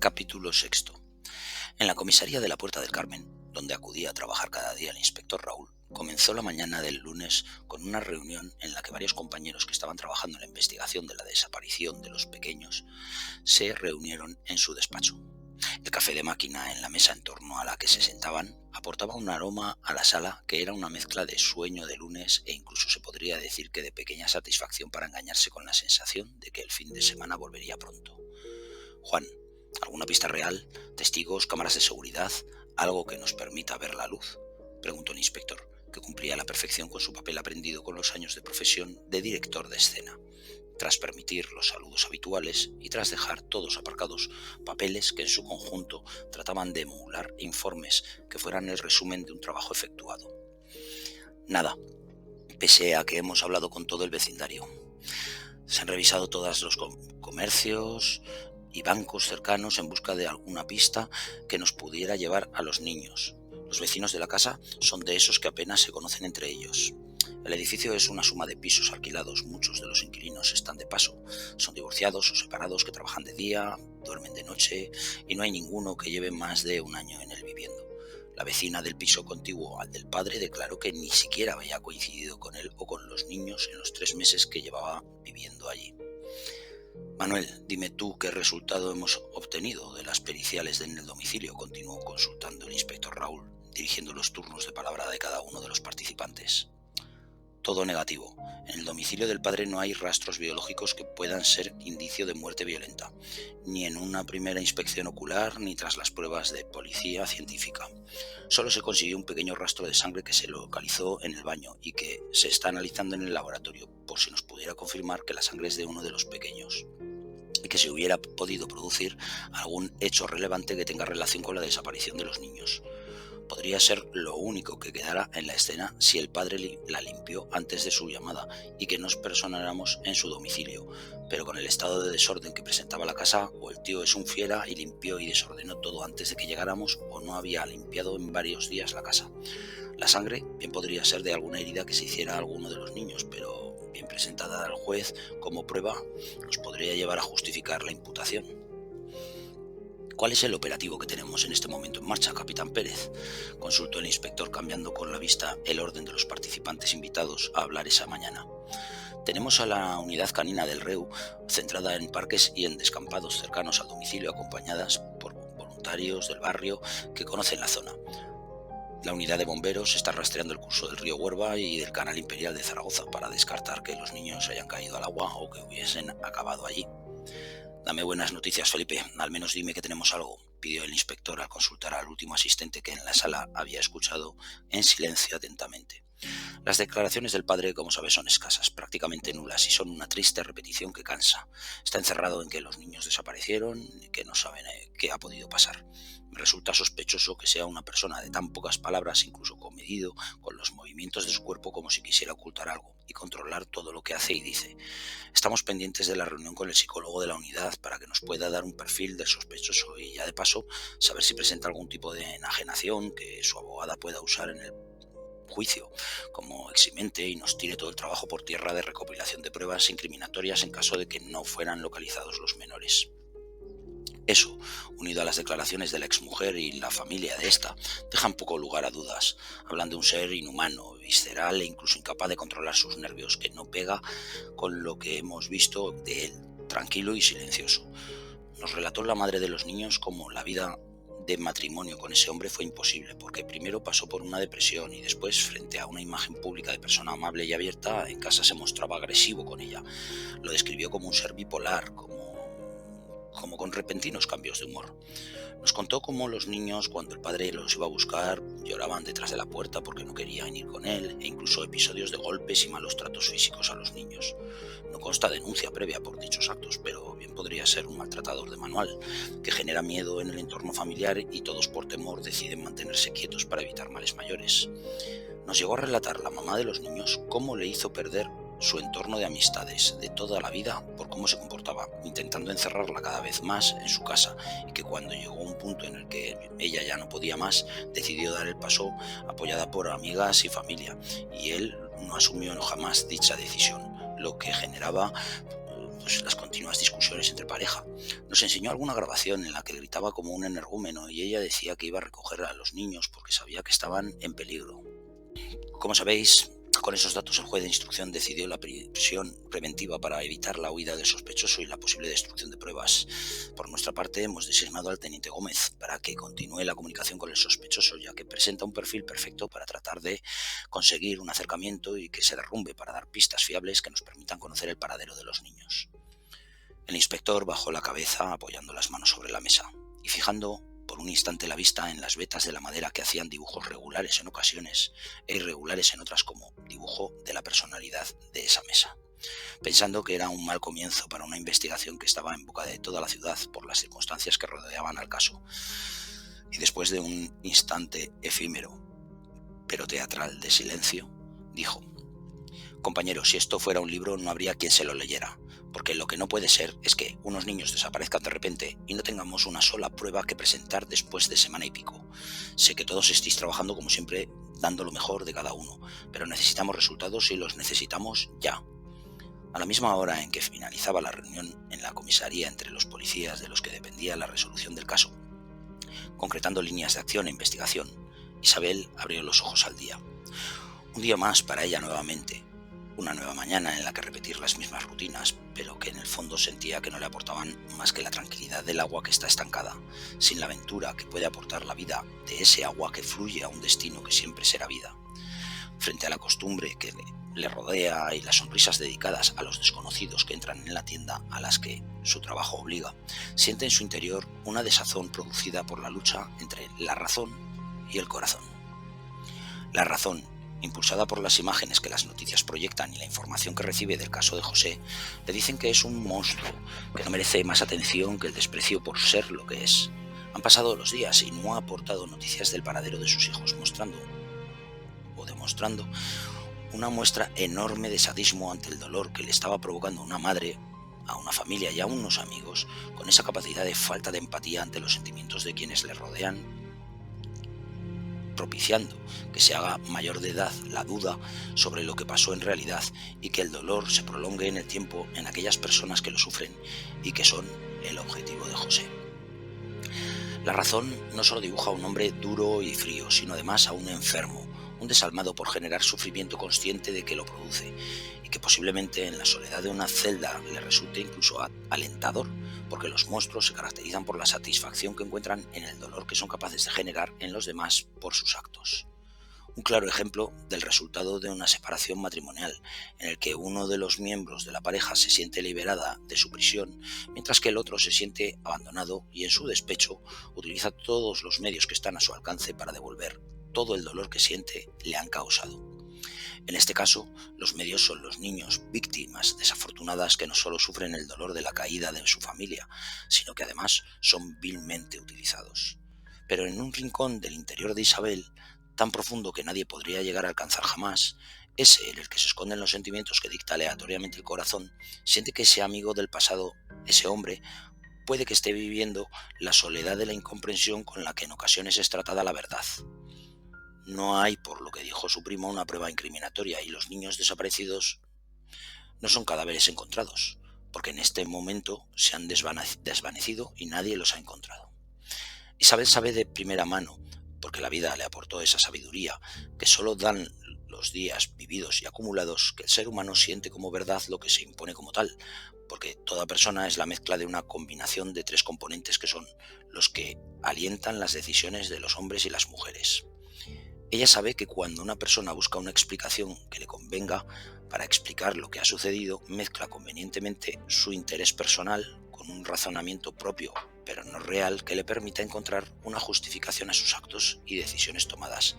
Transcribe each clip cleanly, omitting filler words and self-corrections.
Capítulo sexto. En la comisaría de la Puerta del Carmen, donde acudía a trabajar cada día el inspector Raúl, comenzó la mañana del lunes con una reunión en la que varios compañeros que estaban trabajando en la investigación de la desaparición de los pequeños se reunieron en su despacho. El café de máquina en la mesa en torno a la que se sentaban aportaba un aroma a la sala que era una mezcla de sueño de lunes e incluso se podría decir que de pequeña satisfacción para engañarse con la sensación de que el fin de semana volvería pronto. Juan, ¿alguna pista real? ¿Testigos? ¿Cámaras de seguridad? ¿Algo que nos permita ver la luz?, preguntó el inspector, que cumplía a la perfección con su papel aprendido con los años de profesión de director de escena. Tras permitir los saludos habituales y tras dejar todos aparcados papeles que en su conjunto trataban de emular informes que fueran el resumen de un trabajo efectuado. Nada, pese a que hemos hablado con todo el vecindario. Se han revisado todos los comercios y bancos cercanos en busca de alguna pista que nos pudiera llevar a los niños. Los vecinos de la casa son de esos que apenas se conocen entre ellos. El edificio es una suma de pisos alquilados, muchos de los inquilinos están de paso, son divorciados o separados que trabajan de día, duermen de noche y no hay ninguno que lleve más de un año en él viviendo. La vecina del piso contiguo al del padre declaró que ni siquiera había coincidido con él o con los niños en los 3 meses que llevaba viviendo allí. Manuel, dime tú qué resultado hemos obtenido de las periciales en el domicilio, continuó consultando el inspector Raúl, dirigiendo los turnos de palabra de cada uno de los participantes. Todo negativo. En el domicilio del padre no hay rastros biológicos que puedan ser indicio de muerte violenta, ni en una primera inspección ocular ni tras las pruebas de policía científica. Solo se consiguió un pequeño rastro de sangre que se localizó en el baño y que se está analizando en el laboratorio por si nos pudiera confirmar que la sangre es de uno de los pequeños y que se hubiera podido producir algún hecho relevante que tenga relación con la desaparición de los niños. Podría ser lo único que quedara en la escena si el padre la limpió antes de su llamada y que nos personáramos en su domicilio, pero con el estado de desorden que presentaba la casa, o el tío es un fiera y limpió y desordenó todo antes de que llegáramos, o no había limpiado en varios días la casa. La sangre bien podría ser de alguna herida que se hiciera a alguno de los niños, pero bien presentada al juez como prueba nos podría llevar a justificar la imputación. ¿Cuál es el operativo que tenemos en este momento en marcha, capitán Pérez?, consultó el inspector cambiando con la vista el orden de los participantes invitados a hablar esa mañana. Tenemos a la unidad canina del REU centrada en parques y en descampados cercanos al domicilio, acompañadas por voluntarios del barrio que conocen la zona. La unidad de bomberos está rastreando el curso del río Huerva y del canal Imperial de Zaragoza para descartar que los niños hayan caído al agua o que hubiesen acabado allí. Dame buenas noticias, Felipe. Al menos dime que tenemos algo, pidió el inspector al consultar al último asistente que en la sala había escuchado en silencio atentamente. Las declaraciones del padre, como sabes, son escasas, prácticamente nulas, y son una triste repetición que cansa. Está encerrado en que los niños desaparecieron y que no saben qué ha podido pasar. Me resulta sospechoso que sea una persona de tan pocas palabras, incluso comedido, con los movimientos de su cuerpo como si quisiera ocultar algo y controlar todo lo que hace y dice. Estamos pendientes de la reunión con el psicólogo de la unidad para que nos pueda dar un perfil del sospechoso y ya de paso saber si presenta algún tipo de enajenación que su abogada pueda usar en el juicio como eximente y nos tire todo el trabajo por tierra de recopilación de pruebas incriminatorias en caso de que no fueran localizados los menores. Eso, unido a las declaraciones de la exmujer y la familia de esta, dejan poco lugar a dudas. Hablan de un ser inhumano, visceral e incluso incapaz de controlar sus nervios, que no pega con lo que hemos visto de él, tranquilo y silencioso. Nos relató la madre de los niños cómo la vida de matrimonio con ese hombre fue imposible, porque primero pasó por una depresión y después, frente a una imagen pública de persona amable y abierta, en casa se mostraba agresivo con ella. Lo describió como un ser bipolar, como con repentinos cambios de humor. Nos contó cómo los niños, cuando el padre los iba a buscar, lloraban detrás de la puerta porque no querían ir con él, e incluso episodios de golpes y malos tratos físicos a los niños. No consta denuncia previa por dichos actos, pero bien podría ser un maltratador de manual, que genera miedo en el entorno familiar y todos por temor deciden mantenerse quietos para evitar males mayores. Nos llegó a relatar la mamá de los niños cómo le hizo perder su entorno de amistades de toda la vida por cómo se comportaba, intentando encerrarla cada vez más en su casa, y que cuando llegó un punto en el que ella ya no podía más, decidió dar el paso apoyada por amigas y familia, y él no asumió jamás dicha decisión, lo que generaba pues, las continuas discusiones entre pareja. Nos enseñó alguna grabación en la que gritaba como un energúmeno y ella decía que iba a recoger a los niños porque sabía que estaban en peligro. Como sabéis, con esos datos el juez de instrucción decidió la prisión preventiva para evitar la huida del sospechoso y la posible destrucción de pruebas. Por nuestra parte, hemos designado al teniente Gómez para que continúe la comunicación con el sospechoso, ya que presenta un perfil perfecto para tratar de conseguir un acercamiento y que se derrumbe para dar pistas fiables que nos permitan conocer el paradero de los niños. El inspector bajó la cabeza apoyando las manos sobre la mesa y fijando por un instante la vista en las vetas de la madera que hacían dibujos regulares en ocasiones e irregulares en otras como dibujo de la personalidad de esa mesa, pensando que era un mal comienzo para una investigación que estaba en boca de toda la ciudad por las circunstancias que rodeaban al caso. Y después de un instante efímero, pero teatral de silencio, dijo: «Compañeros, si esto fuera un libro no habría quien se lo leyera, porque lo que no puede ser es que unos niños desaparezcan de repente y no tengamos una sola prueba que presentar después de semana y pico. Sé que todos estéis trabajando como siempre, dando lo mejor de cada uno, pero necesitamos resultados y los necesitamos ya». A la misma hora en que finalizaba la reunión en la comisaría entre los policías de los que dependía la resolución del caso, concretando líneas de acción e investigación, Isabel abrió los ojos al día. Un día más para ella nuevamente. Una nueva mañana en la que repetir las mismas rutinas, pero que en el fondo sentía que no le aportaban más que la tranquilidad del agua que está estancada, sin la aventura que puede aportar la vida de ese agua que fluye a un destino que siempre será vida. Frente a la costumbre que le rodea y las sonrisas dedicadas a los desconocidos que entran en la tienda a las que su trabajo obliga, siente en su interior una desazón producida por la lucha entre la razón y el corazón. La razón, impulsada por las imágenes que las noticias proyectan y la información que recibe del caso de José, le dicen que es un monstruo, que no merece más atención que el desprecio por ser lo que es. Han pasado los días y no ha aportado noticias del paradero de sus hijos, demostrando una muestra enorme de sadismo ante el dolor que le estaba provocando una madre, a una familia y a unos amigos, con esa capacidad de falta de empatía ante los sentimientos de quienes le rodean, propiciando que se haga mayor de edad la duda sobre lo que pasó en realidad y que el dolor se prolongue en el tiempo en aquellas personas que lo sufren y que son el objetivo de José. La razón no solo dibuja a un hombre duro y frío, sino además a un enfermo, un desalmado por generar sufrimiento consciente de que lo produce y que posiblemente en la soledad de una celda le resulte incluso alentador, porque los monstruos se caracterizan por la satisfacción que encuentran en el dolor que son capaces de generar en los demás por sus actos. Un claro ejemplo del resultado de una separación matrimonial, en el que uno de los miembros de la pareja se siente liberada de su prisión, mientras que el otro se siente abandonado y en su despecho utiliza todos los medios que están a su alcance para devolver todo el dolor que siente le han causado. En este caso, los medios son los niños, víctimas desafortunadas que no solo sufren el dolor de la caída de su familia, sino que además son vilmente utilizados. Pero en un rincón del interior de Isabel, tan profundo que nadie podría llegar a alcanzar jamás, ese en el que se esconden los sentimientos que dicta aleatoriamente el corazón, siente que ese amigo del pasado, ese hombre, puede que esté viviendo la soledad de la incomprensión con la que en ocasiones es tratada la verdad. No hay, por lo que dijo su primo, una prueba incriminatoria y los niños desaparecidos no son cadáveres encontrados, porque en este momento se han desvanecido y nadie los ha encontrado. Isabel sabe de primera mano, porque la vida le aportó esa sabiduría, que solo dan los días vividos y acumulados, que el ser humano siente como verdad lo que se impone como tal, porque toda persona es la mezcla de una combinación de tres componentes que son los que alientan las decisiones de los hombres y las mujeres. Ella sabe que cuando una persona busca una explicación que le convenga para explicar lo que ha sucedido, mezcla convenientemente su interés personal con un razonamiento propio, pero no real, que le permita encontrar una justificación a sus actos y decisiones tomadas,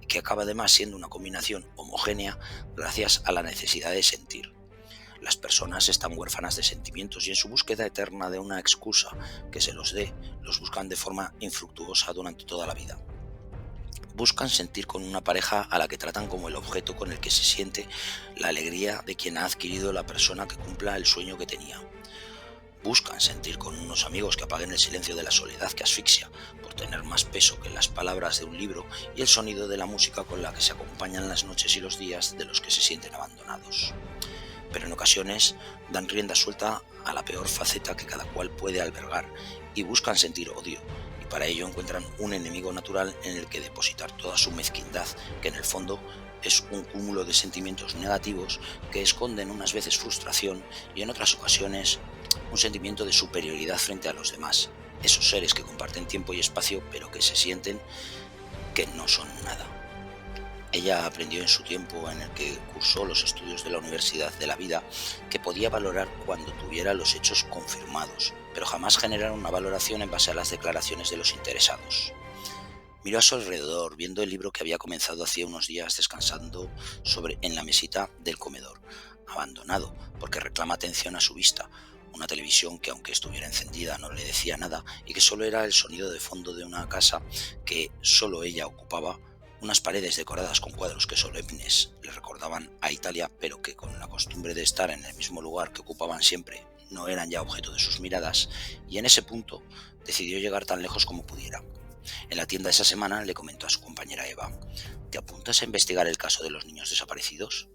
y que acaba además siendo una combinación homogénea gracias a la necesidad de sentir. Las personas están huérfanas de sentimientos y en su búsqueda eterna de una excusa que se los dé, los buscan de forma infructuosa durante toda la vida. Buscan sentir con una pareja a la que tratan como el objeto con el que se siente la alegría de quien ha adquirido la persona que cumpla el sueño que tenía. Buscan sentir con unos amigos que apaguen el silencio de la soledad que asfixia, por tener más peso que las palabras de un libro y el sonido de la música con la que se acompañan las noches y los días de los que se sienten abandonados. pero en ocasiones dan rienda suelta a la peor faceta que cada cual puede albergar y buscan sentir odio, y para ello encuentran un enemigo natural en el que depositar toda su mezquindad, que en el fondo es un cúmulo de sentimientos negativos que esconden unas veces frustración y en otras ocasiones un sentimiento de superioridad frente a los demás, esos seres que comparten tiempo y espacio pero que se sienten que no son nada. Ella aprendió en su tiempo en el que cursó los estudios de la Universidad de la Vida que podía valorar cuando tuviera los hechos confirmados, pero jamás generar una valoración en base a las declaraciones de los interesados. Miró a su alrededor, viendo el libro que había comenzado hacía unos días descansando en la mesita del comedor, abandonado porque reclama atención a su vista, una televisión que aunque estuviera encendida no le decía nada y que solo era el sonido de fondo de una casa que solo ella ocupaba, unas paredes decoradas con cuadros que solemnes le recordaban a Italia, pero que con la costumbre de estar en el mismo lugar que ocupaban siempre no eran ya objeto de sus miradas, y en ese punto decidió llegar tan lejos como pudiera. En la tienda esa semana le comentó a su compañera Eva: ¿te apuntas a investigar el caso de los niños desaparecidos?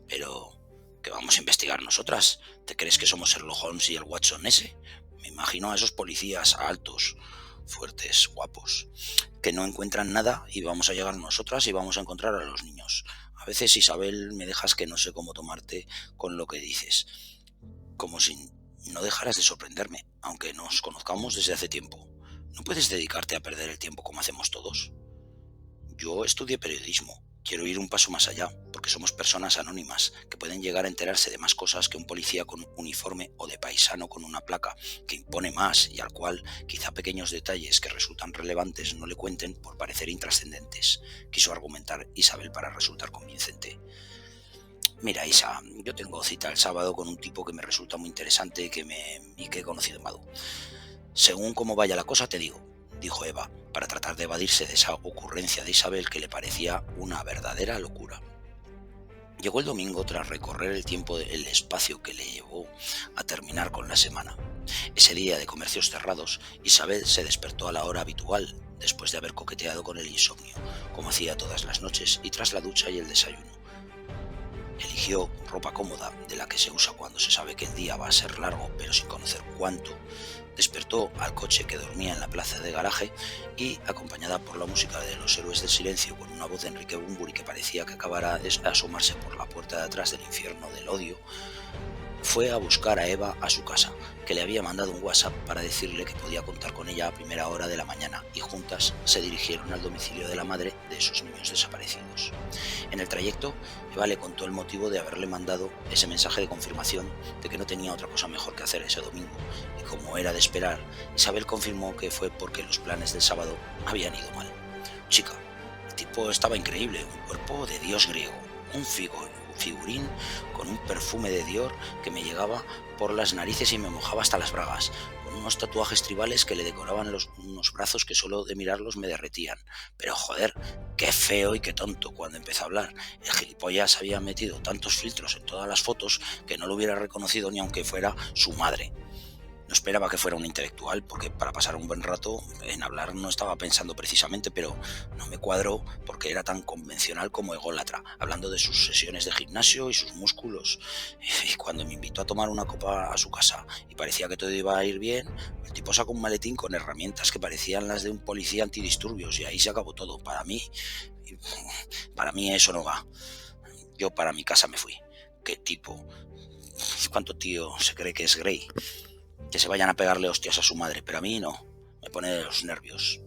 Pero, ¿qué vamos a investigar nosotras? ¿Te crees que somos Sherlock Holmes y el Watson ese? Me imagino a esos policías altos, fuertes, guapos, que no encuentran nada y vamos a llegar nosotras y vamos a encontrar a los niños. A veces, Isabel, me dejas que no sé cómo tomarte con lo que dices, como si no dejaras de sorprenderme, aunque nos conozcamos desde hace tiempo. ¿No puedes dedicarte a perder el tiempo como hacemos todos? Yo estudié periodismo. Quiero ir un paso más allá, porque somos personas anónimas que pueden llegar a enterarse de más cosas que un policía con uniforme o de paisano con una placa, que impone más y al cual quizá pequeños detalles que resultan relevantes no le cuenten por parecer intrascendentes, quiso argumentar Isabel para resultar convincente. Mira, Isa, yo tengo cita el sábado con un tipo que me resulta muy interesante y que he conocido en Badu. Según cómo vaya la cosa te digo, dijo Eva, para tratar de evadirse de esa ocurrencia de Isabel que le parecía una verdadera locura. Llegó el domingo tras recorrer el espacio que le llevó a terminar con la semana. Ese día de comercios cerrados, Isabel se despertó a la hora habitual, después de haber coqueteado con el insomnio, como hacía todas las noches, y tras la ducha y el desayuno. Eligió ropa cómoda, de la que se usa cuando se sabe que el día va a ser largo, pero sin conocer cuánto. Despertó al coche que dormía en la plaza de garaje y, acompañada por la música de Los Héroes del Silencio con una voz de Enrique Bunbury que parecía que acabara de asomarse por la puerta de atrás del infierno del odio, fue a buscar a Eva a su casa, que le había mandado un WhatsApp para decirle que podía contar con ella a primera hora de la mañana, y juntas se dirigieron al domicilio de la madre de esos niños desaparecidos. En el trayecto, Eva le contó el motivo de haberle mandado ese mensaje de confirmación de que no tenía otra cosa mejor que hacer ese domingo, y como era de esperar, Isabel confirmó que fue porque los planes del sábado habían ido mal. Chica, el tipo estaba increíble, un cuerpo de dios griego, un figurín con un perfume de Dior que me llegaba por las narices y me mojaba hasta las bragas, con unos tatuajes tribales que le decoraban unos brazos que solo de mirarlos me derretían. Pero joder, qué feo y qué tonto cuando empezó a hablar. El gilipollas había metido tantos filtros en todas las fotos que no lo hubiera reconocido ni aunque fuera su madre. No esperaba que fuera un intelectual, porque para pasar un buen rato en hablar no estaba pensando precisamente, pero no me cuadró porque era tan convencional como ególatra, hablando de sus sesiones de gimnasio y sus músculos. Y cuando me invitó a tomar una copa a su casa y parecía que todo iba a ir bien, el tipo sacó un maletín con herramientas que parecían las de un policía antidisturbios y ahí se acabó todo. Para mí eso no va. Yo para mi casa me fui. ¿Qué tipo? ¿Cuánto tío se cree que es Grey? Que se vayan a pegarle hostias a su madre, pero a mí no, me pone de los nervios.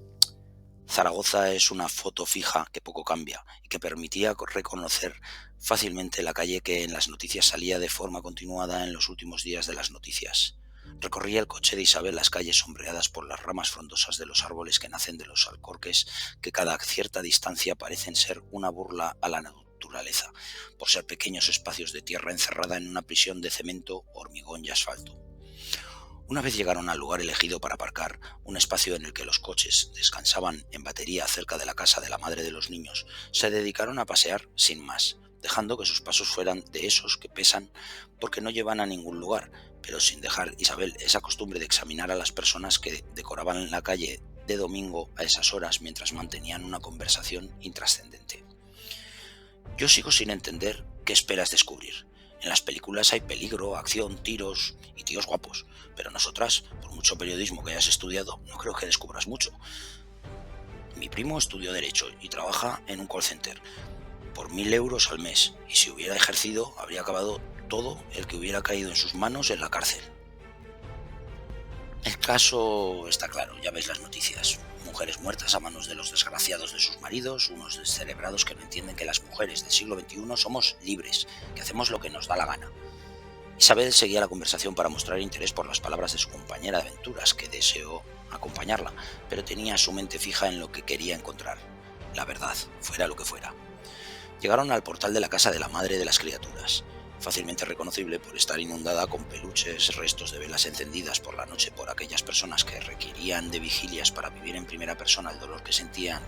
Zaragoza es una foto fija que poco cambia y que permitía reconocer fácilmente la calle que en las noticias salía de forma continuada en los últimos días de las noticias. Recorría el coche de Isabel las calles sombreadas por las ramas frondosas de los árboles que nacen de los alcorques, que cada cierta distancia parecen ser una burla a la naturaleza, por ser pequeños espacios de tierra encerrada en una prisión de cemento, hormigón y asfalto. Una vez llegaron al lugar elegido para aparcar, un espacio en el que los coches descansaban en batería cerca de la casa de la madre de los niños, se dedicaron a pasear sin más, dejando que sus pasos fueran de esos que pesan porque no llevan a ningún lugar, pero sin dejar Isabel esa costumbre de examinar a las personas que decoraban la calle de domingo a esas horas mientras mantenían una conversación intrascendente. Yo sigo sin entender qué esperas descubrir. En las películas hay peligro, acción, tiros y tíos guapos, pero nosotras, por mucho periodismo que hayas estudiado, no creo que descubras mucho. Mi primo estudió Derecho y trabaja en un call center por 1.000 euros al mes, y si hubiera ejercido habría acabado todo el que hubiera caído en sus manos en la cárcel. El caso está claro, ya ves las noticias. Mujeres muertas a manos de los desgraciados de sus maridos, unos descerebrados que no entienden que las mujeres del siglo XXI somos libres, que hacemos lo que nos da la gana. Isabel seguía la conversación para mostrar interés por las palabras de su compañera de aventuras, que deseó acompañarla, pero tenía su mente fija en lo que quería encontrar. La verdad, fuera lo que fuera. Llegaron al portal de la casa de la madre de las criaturas, fácilmente reconocible por estar inundada con peluches, restos de velas encendidas por la noche por aquellas personas que requerían de vigilias para vivir en primera persona el dolor que sentían,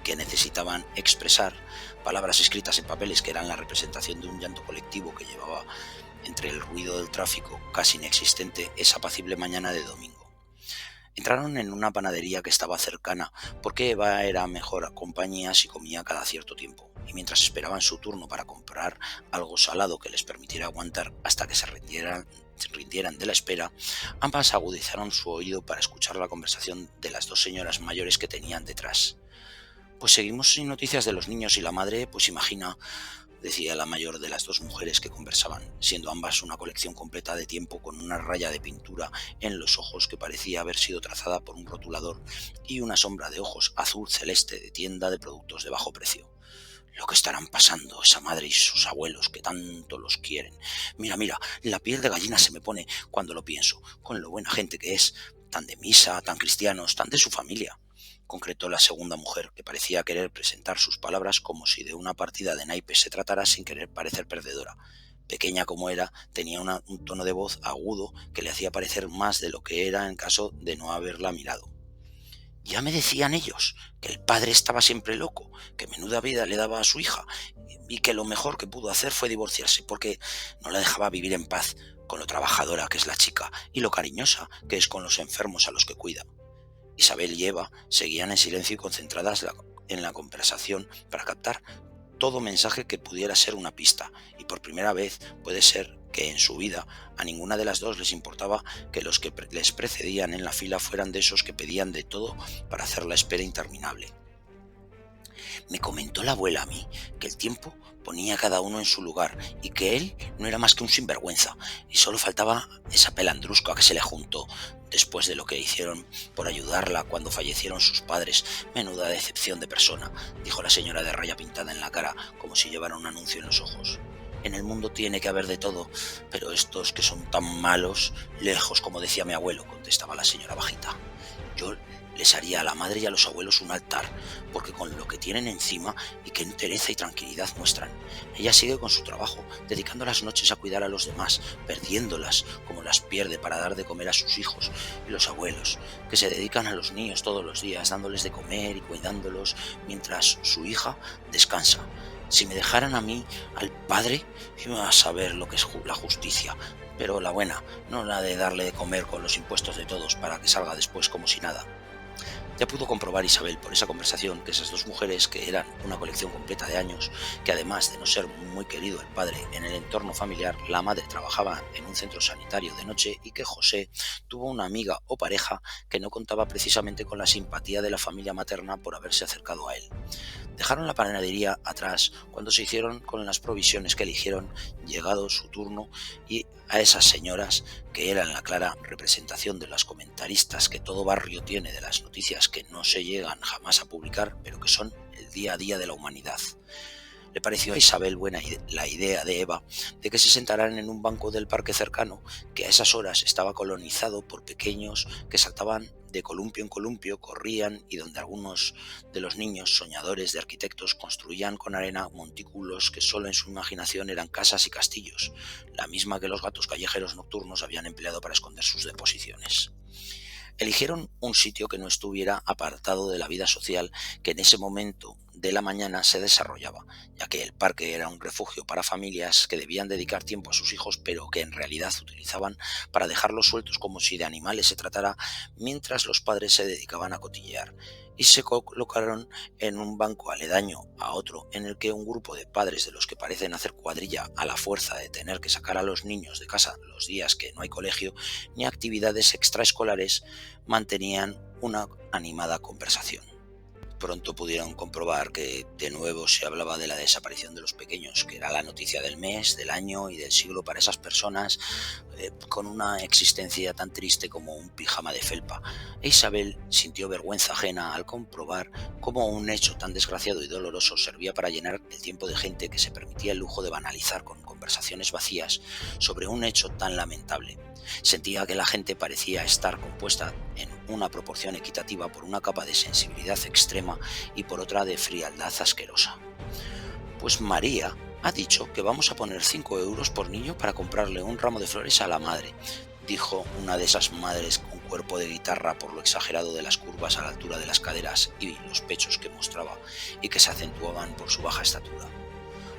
que necesitaban expresar, palabras escritas en papeles que eran la representación de un llanto colectivo que llevaba entre el ruido del tráfico casi inexistente esa apacible mañana de domingo. Entraron en una panadería que estaba cercana, porque Eva era mejor compañía si comía cada cierto tiempo, y mientras esperaban su turno para comprar algo salado que les permitiera aguantar hasta que se rindieran de la espera, ambas agudizaron su oído para escuchar la conversación de las dos señoras mayores que tenían detrás. Pues seguimos sin noticias de los niños, y la madre, pues imagina, decía la mayor de las dos mujeres que conversaban, siendo ambas una colección completa de tiempo con una raya de pintura en los ojos que parecía haber sido trazada por un rotulador y una sombra de ojos azul celeste de tienda de productos de bajo precio. Lo que estarán pasando esa madre y sus abuelos que tanto los quieren. Mira, mira, la piel de gallina se me pone cuando lo pienso, con lo buena gente que es, tan de misa, tan cristianos, tan de su familia, concretó la segunda mujer, que parecía querer presentar sus palabras como si de una partida de naipes se tratara sin querer parecer perdedora. Pequeña como era, tenía un tono de voz agudo que le hacía parecer más de lo que era en caso de no haberla mirado. Ya me decían ellos que el padre estaba siempre loco, que menuda vida le daba a su hija, y que lo mejor que pudo hacer fue divorciarse, porque no la dejaba vivir en paz, con lo trabajadora que es la chica y lo cariñosa que es con los enfermos a los que cuida. Isabel y Eva seguían en silencio y concentradas en la conversación para captar todo mensaje que pudiera ser una pista, y por primera vez puede ser que en su vida a ninguna de las dos les importaba que los que les precedían en la fila fueran de esos que pedían de todo para hacer la espera interminable. Me comentó la abuela a mí que el tiempo ponía a cada uno en su lugar, y que él no era más que un sinvergüenza, y solo faltaba esa pelandrusca que se le juntó después de lo que hicieron por ayudarla cuando fallecieron sus padres. Menuda decepción de persona, dijo la señora de raya pintada en la cara, como si llevara un anuncio en los ojos. En el mundo tiene que haber de todo, pero estos que son tan malos, lejos, como decía mi abuelo, contestaba la señora bajita. Yo les haría a la madre y a los abuelos un altar, porque con lo que tienen encima y qué entereza y tranquilidad muestran. Ella sigue con su trabajo, dedicando las noches a cuidar a los demás, perdiéndolas como las pierde para dar de comer a sus hijos, y los abuelos, que se dedican a los niños todos los días, dándoles de comer y cuidándolos, mientras su hija descansa. Si me dejaran a mí, al padre, iba a saber lo que es la justicia, pero la buena, no la de darle de comer con los impuestos de todos para que salga después como si nada. Ya pudo comprobar Isabel por esa conversación que esas dos mujeres, que eran una colección completa de años, que además de no ser muy querido el padre en el entorno familiar, la madre trabajaba en un centro sanitario de noche, y que José tuvo una amiga o pareja que no contaba precisamente con la simpatía de la familia materna por haberse acercado a él. Dejaron la panadería atrás cuando se hicieron con las provisiones que eligieron, llegado su turno, y a esas señoras, que eran la clara representación de las comentaristas que todo barrio tiene de las noticias que no se llegan jamás a publicar, pero que son el día a día de la humanidad. Le pareció a Isabel buena la idea de Eva de que se sentaran en un banco del parque cercano, que a esas horas estaba colonizado por pequeños que saltaban de columpio en columpio, corrían, y donde algunos de los niños, soñadores de arquitectos, construían con arena montículos que solo en su imaginación eran casas y castillos, la misma que los gatos callejeros nocturnos habían empleado para esconder sus deposiciones. Eligieron un sitio que no estuviera apartado de la vida social, que en ese momento de la mañana se desarrollaba, ya que el parque era un refugio para familias que debían dedicar tiempo a sus hijos, pero que en realidad utilizaban para dejarlos sueltos como si de animales se tratara, mientras los padres se dedicaban a cotillear. Y se colocaron en un banco aledaño a otro en el que un grupo de padres de los que parecen hacer cuadrilla a la fuerza de tener que sacar a los niños de casa los días que no hay colegio ni actividades extraescolares mantenían una animada conversación. Pronto pudieron comprobar que de nuevo se hablaba de la desaparición de los pequeños, que era la noticia del mes, del año y del siglo para esas personas con una existencia tan triste como un pijama de felpa. E Isabel sintió vergüenza ajena al comprobar cómo un hecho tan desgraciado y doloroso servía para llenar el tiempo de gente que se permitía el lujo de banalizar con conversaciones vacías sobre un hecho tan lamentable. Sentía que la gente parecía estar compuesta en una proporción equitativa por una capa de sensibilidad extrema y por otra de frialdad asquerosa. Pues María ha dicho que vamos a poner 5 euros por niño para comprarle un ramo de flores a la madre, dijo una de esas madres con cuerpo de guitarra por lo exagerado de las curvas a la altura de las caderas y los pechos que mostraba y que se acentuaban por su baja estatura.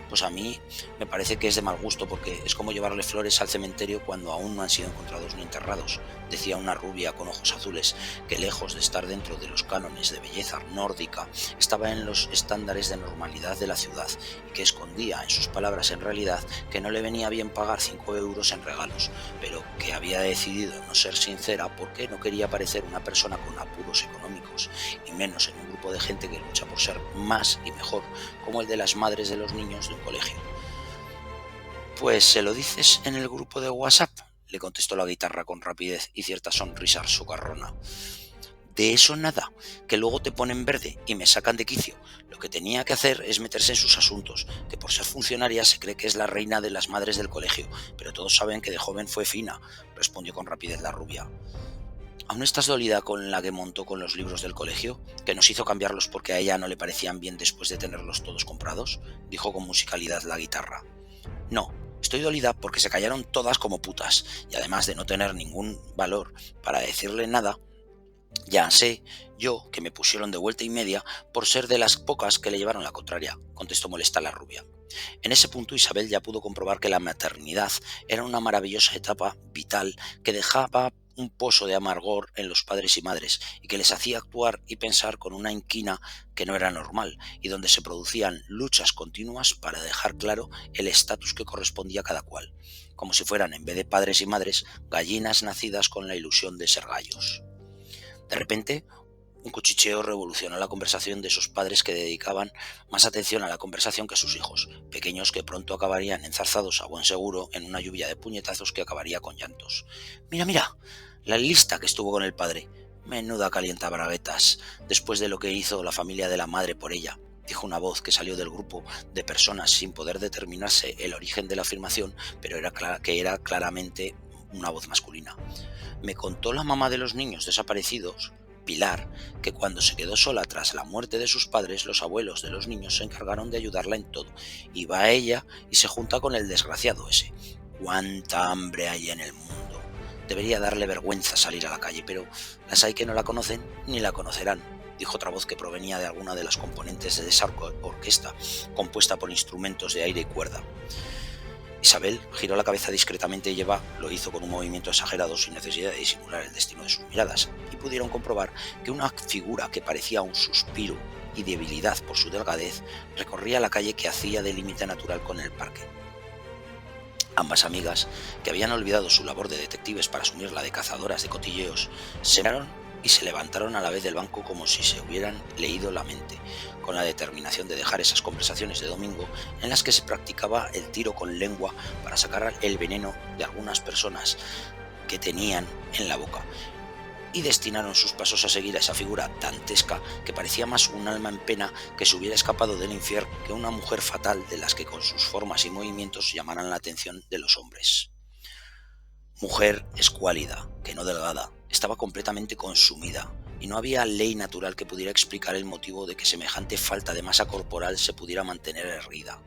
Pues a mí me parece que es de mal gusto porque es como llevarle flores al cementerio cuando aún no han sido encontrados ni enterrados, decía una rubia con ojos azules que, lejos de estar dentro de los cánones de belleza nórdica, estaba en los estándares de normalidad de la ciudad y que escondía en sus palabras en realidad que no le venía bien pagar 5 euros en regalos, pero que había decidido no ser sincera porque no quería parecer una persona con apuros económicos, y menos en un grupo de gente que lucha por ser más y mejor, como el de las madres de los niños de un colegio. Pues se lo dices en el grupo de WhatsApp, le contestó la guitarra con rapidez y cierta sonrisa socarrona. De eso nada, que luego te ponen verde y me sacan de quicio. Lo que tenía que hacer es meterse en sus asuntos, que por ser funcionaria se cree que es la reina de las madres del colegio, pero todos saben que de joven fue fina, respondió con rapidez la rubia. ¿Aún estás dolida con la que montó con los libros del colegio, que nos hizo cambiarlos porque a ella no le parecían bien después de tenerlos todos comprados?, dijo con musicalidad la guitarra. No, estoy dolida porque se callaron todas como putas, y además de no tener ningún valor para decirle nada, ya sé yo que me pusieron de vuelta y media por ser de las pocas que le llevaron la contraria, contestó molesta la rubia. En ese punto Isabel ya pudo comprobar que la maternidad era una maravillosa etapa vital que dejaba un pozo de amargor en los padres y madres y que les hacía actuar y pensar con una inquina que no era normal y donde se producían luchas continuas para dejar claro el estatus que correspondía a cada cual, como si fueran, en vez de padres y madres, gallinas nacidas con la ilusión de ser gallos. De repente, un cuchicheo revolucionó la conversación de esos padres que dedicaban más atención a la conversación que a sus hijos, pequeños que pronto acabarían enzarzados a buen seguro en una lluvia de puñetazos que acabaría con llantos. «Mira, mira, la lista que estuvo con el padre. Menuda calientabraguetas, después de lo que hizo la familia de la madre por ella», dijo una voz que salió del grupo de personas sin poder determinarse el origen de la afirmación, pero era claramente una voz masculina. «Me contó la mamá de los niños desaparecidos, Pilar, que cuando se quedó sola tras la muerte de sus padres, los abuelos de los niños se encargaron de ayudarla en todo. Y va ella y se junta con el desgraciado ese. ¡Cuánta hambre hay en el mundo! Debería darle vergüenza salir a la calle, pero las hay que no la conocen ni la conocerán», dijo otra voz que provenía de alguna de las componentes de esa orquesta, compuesta por instrumentos de aire y cuerda. Isabel giró la cabeza discretamente y Eva lo hizo con un movimiento exagerado sin necesidad de disimular el destino de sus miradas, y pudieron comprobar que una figura que parecía un suspiro y debilidad por su delgadez recorría la calle que hacía de límite natural con el parque. Ambas amigas, que habían olvidado su labor de detectives para asumir la de cazadoras de cotilleos, se miraron y se levantaron a la vez del banco como si se hubieran leído la mente, con la determinación de dejar esas conversaciones de domingo en las que se practicaba el tiro con lengua para sacar el veneno de algunas personas que tenían en la boca, y destinaron sus pasos a seguir a esa figura dantesca que parecía más un alma en pena que se hubiera escapado del infierno que una mujer fatal de las que con sus formas y movimientos llamaran la atención de los hombres. Mujer escuálida, que no delgada, estaba completamente consumida, y no había ley natural que pudiera explicar el motivo de que semejante falta de masa corporal se pudiera mantener erguida.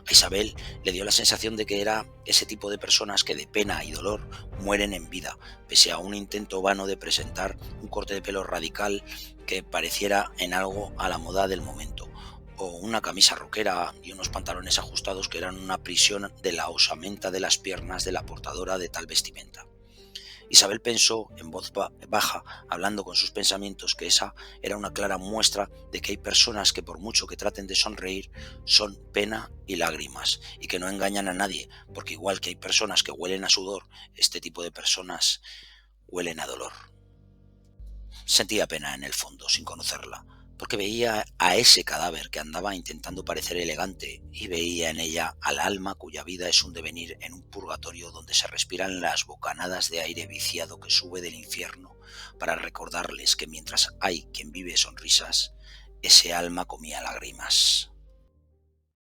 A Isabel le dio la sensación de que era ese tipo de personas que de pena y dolor mueren en vida, pese a un intento vano de presentar un corte de pelo radical que pareciera en algo a la moda del momento, o una camisa roquera y unos pantalones ajustados que eran una prisión de la osamenta de las piernas de la portadora de tal vestimenta. Isabel pensó en voz baja, hablando con sus pensamientos, que esa era una clara muestra de que hay personas que por mucho que traten de sonreír son pena y lágrimas, y que no engañan a nadie, porque igual que hay personas que huelen a sudor, este tipo de personas huelen a dolor. Sentía pena en el fondo, sin conocerla, porque veía a ese cadáver que andaba intentando parecer elegante y veía en ella al alma cuya vida es un devenir en un purgatorio donde se respiran las bocanadas de aire viciado que sube del infierno para recordarles que mientras hay quien vive sonrisas, ese alma comía lágrimas.